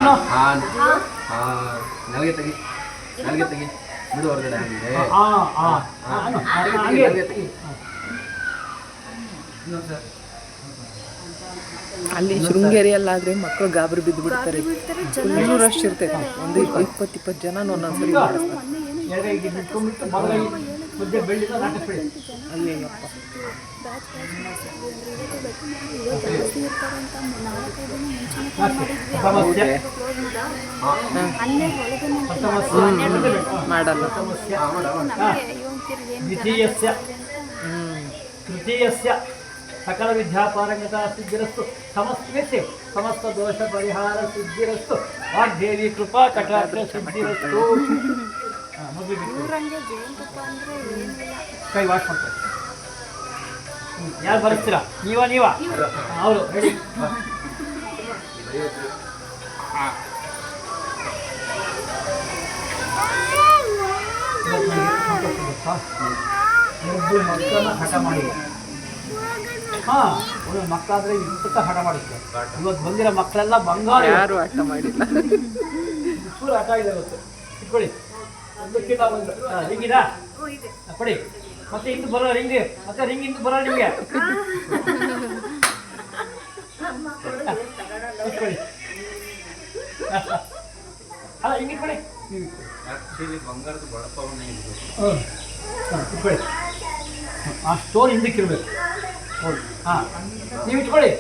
ಹಾಂ ಹಾಂ ನನಗೆ ತೆಗಿ ಬಿಡು ಹೊರಗಡೆ ಅಲ್ಲಿ ಶೃಂಗೇರಿಯಲ್ಲಾದರೆ ಮಕ್ಕಳು ಗಾಬರಿ ಬಿದ್ದು ಬಿಡ್ತಾರೆ. ಫುಲ್ಲು ರಶ್ ಇರ್ತೈತೆ. ಒಂದು 20 ಜನ ಒಂದೊಂದ್ಸರಿ ಮಾಡಿಸ್ತಾರೆ. ಅಯ್ಯಪ್ಪ ಮಾಡಲ್ಲ. ತೃತೀಯಸ್ಯ ಸಕಲ ವಿದ್ಯಾಪಾರಂಗತ ಸಿದ್ಧಿರಸ್ತು ಸಮಸ್ಯೆ ಸಮಸ್ತ ದೋಷ ಪರಿಹಾರ ಸಿದ್ಧಿರಸ್ತು ವಾಗ್ದೇವಿ ಕೃಪಾ ಕಟಾಕ್ಷ ಸಿದ್ಧಿರಸ್ತು. ಕೈ ವಾಶ್ ಮಾಡ್ತಾರೆ. ಯಾರು ಬರೆಸ್ತೀರಾ? ನೀವಾ ಅವರು ಹೇಳಿ. ಮಕ್ಕಳನ್ನ ಹಠ ಮಾಡಿದೆ. ಹಾಂ, ಒಂದೊಂದು ಮಕ್ಕಳಾದರೆ ಇಷ್ಟಕ್ಕೆ ಹಠ ಮಾಡಿದ್ದೆ. ಇವತ್ತು ಬಂದಿರೋ ಮಕ್ಕಳೆಲ್ಲ ಬಂಗಾರ. ಯಾರು ಆಟ ಮಾಡಿಲ್ಲ. ಚೂರು ಆಟ ಇದೆ ಇವತ್ತು. ಇಟ್ಕೊಳ್ಳಿ. ರಿಂಗಿದಾ ಕೊಡಿ. ಮತ್ತೆ ಇಂದು ಬರೋ ರಿಂಗ್, ಮತ್ತೆ ರಿಂಗ್ ಇಂದು ಬರೋ ನಿಮಗೆ ಇಟ್ಕೊಳ್ಳಿ. ಅಲ್ಲ ಹಿಂಗೆ ಇಟ್ಕೊಳ್ಳಿ. ಬಂಗಾರದ ಬಳಪವನ್ನೇ ಇಟ್ಕೊಳ್ಳಿ. ಆ ಸ್ಟೋನ್ ಹಿಂದಕ್ಕಿರ್ಬೇಕು. ಹಾಂ, ನೀವು ಇಟ್ಕೊಳ್ಳಿ.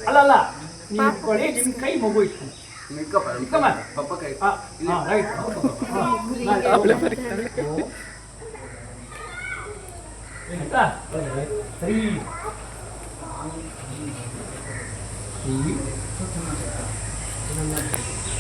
ಅಲ್ಲ ನೀವು ಇಟ್ಕೊಳ್ಳಿ. ನಿಮ್ಮ ಕೈ ಮಗು ಇಟ್ಕೊಳ್ಳಿ. ಸರಿ